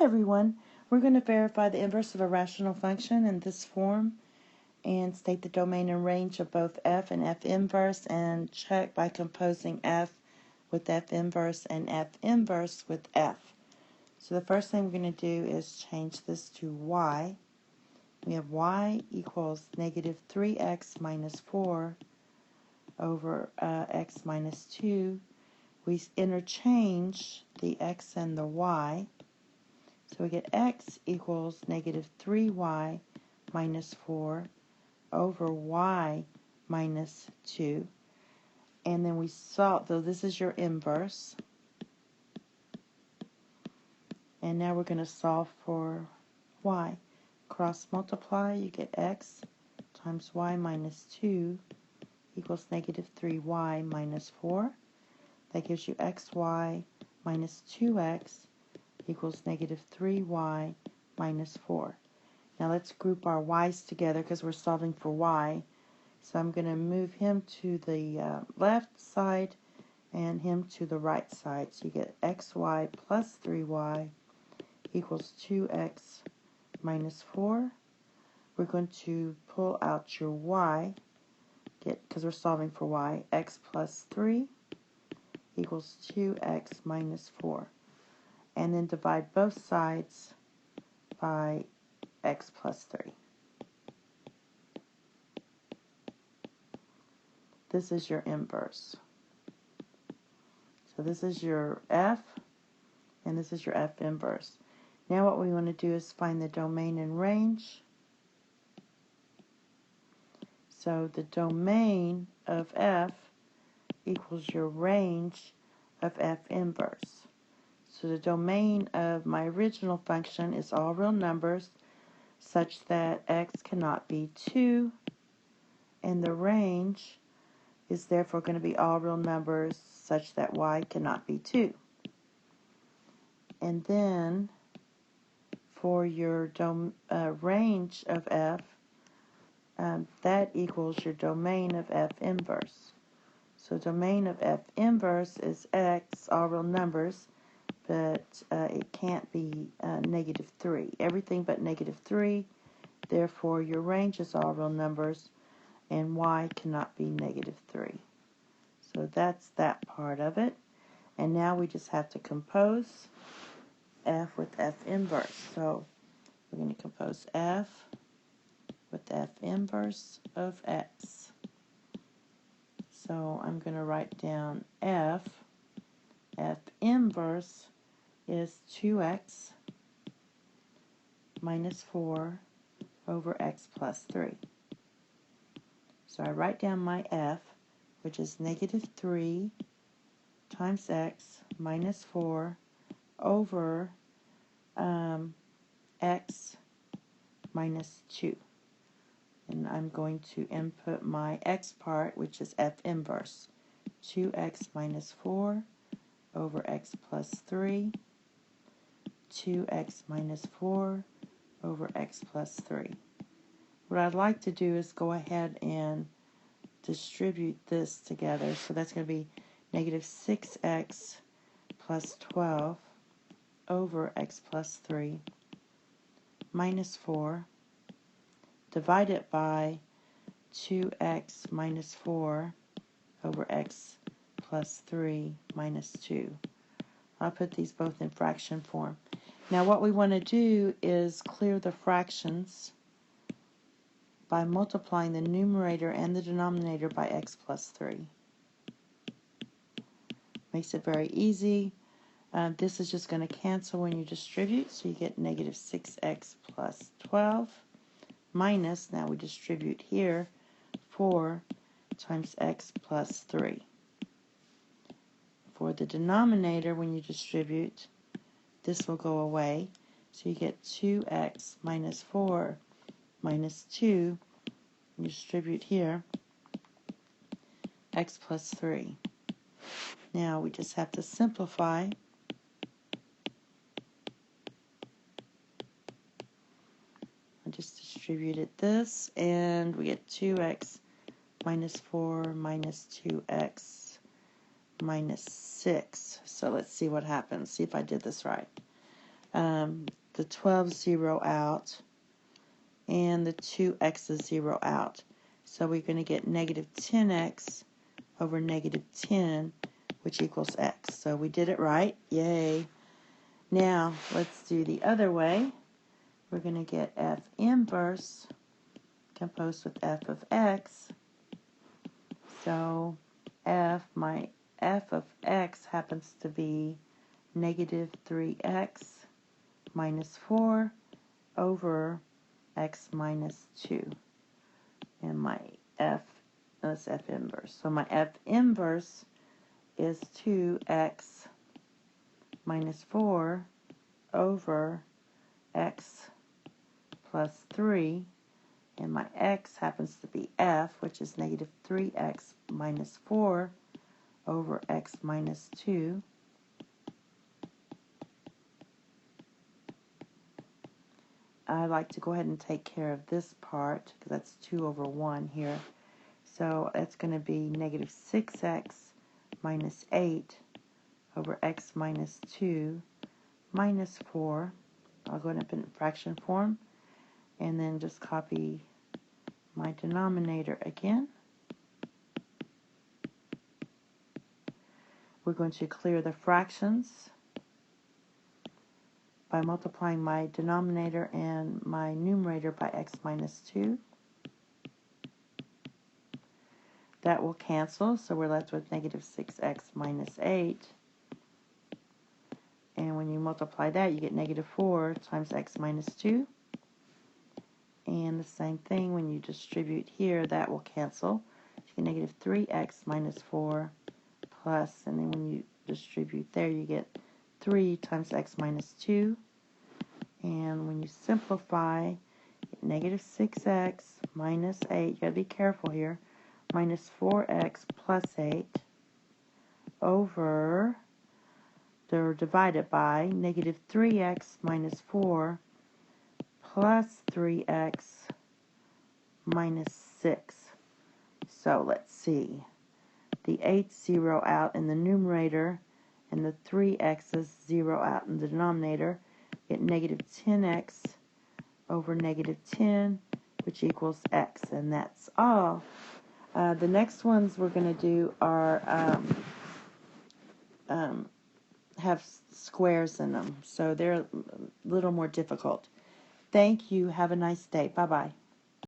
Hi everyone. We're going to verify the inverse of a rational function in this form and state the domain and range of both f and f inverse and check by composing f with f inverse and f inverse with f. So the first thing we're going to do is change this to y. We have y equals negative 3x minus 4 over x minus 2. We interchange the x and the y. So we get x equals negative 3y minus 4 over y minus 2. And then we solve, though this is your inverse. And now we're going to solve for y. Cross multiply, you get x times y minus 2 equals negative 3y minus 4. That gives you xy minus 2x equals negative 3y minus 4. Now let's group our y's together because we're solving for y. So I'm going to move him to the left side and him to the right side. So you get xy plus 3y equals 2x minus 4. We're going to pull out your y, because we're solving for y, x plus 3 equals 2x minus 4. And then divide both sides by x plus 3. This is your inverse. So this is your f, and this is your f inverse. Now what we want to do is find the domain and range. So the domain of f equals your range of f inverse. So the domain of my original function is all real numbers such that x cannot be 2, and the range is therefore going to be all real numbers such that y cannot be 2. And then for your range of f, that equals your domain of f inverse. So domain of f inverse is x, all real numbers, but it can't be negative 3. Everything but negative 3. Therefore, your range is all real numbers, and y cannot be negative 3. So that's that part of it. And now we just have to compose f with f inverse. So we're going to compose f with f inverse of x. So I'm going to write down f inverse is 2x minus 4 over x plus 3. So I write down my f, which is negative 3 times x minus 4 over x minus 2. And I'm going to input my x part, which is f inverse. 2x minus 4 over x plus 3. 2x minus 4 over x plus 3. What I'd like to do is go ahead and distribute this together. So that's going to be negative 6x plus 12 over x plus 3 minus 4 divided by 2x minus 4 over x plus 3 minus 2. I'll put these both in fraction form. Now what we want to do is clear the fractions by multiplying the numerator and the denominator by x plus 3. Makes it very easy. This is just going to cancel when you distribute, so you get negative 6x plus 12 minus, now we distribute here, 4 times x plus 3. For the denominator, when you distribute, this will go away, so you get 2x minus 4 minus 2, you distribute here, x plus 3. Now we just have to simplify. I just distributed this, and we get 2x minus 4 minus 2x minus 6. So let's see what happens. See if I did this right. The 12 zero out, and the 2x's zero out. So we're going to get negative 10x over negative 10, which equals x. So we did it right. Yay. Now, let's do the other way. We're going to get f inverse composed with f of x. So my f of x happens to be negative 3x minus 4 over x minus 2. And my that's f inverse. So my f inverse is 2x minus 4 over x plus 3. And my x happens to be f, which is negative 3x minus 4 over x minus 2. I like to go ahead and take care of this part, because that's 2 over 1 here. So that's going to be negative 6x minus 8 over x minus 2 minus 4. I'll go ahead and put it in fraction form, and then just copy my denominator again. We're going to clear the fractions by multiplying my denominator and my numerator by x minus 2. That will cancel, so we're left with negative 6x minus 8. And when you multiply that, you get negative 4 times x minus 2. And the same thing, when you distribute here, that will cancel. You get negative 3x minus 4 plus, and then when you distribute there, you get 3 times x minus 2. And when you simplify, you get negative 6x minus 8. You got to be careful here. Minus 4x plus 8 over, they're divided by negative 3x minus 4 plus 3x minus 6. So let's see. The 8's zero out in the numerator, and the 3x's zero out in the denominator. Get negative 10x over negative 10, which equals x. And that's all. The next ones we're going to do are have squares in them, so they're a little more difficult. Thank you. Have a nice day. Bye-bye.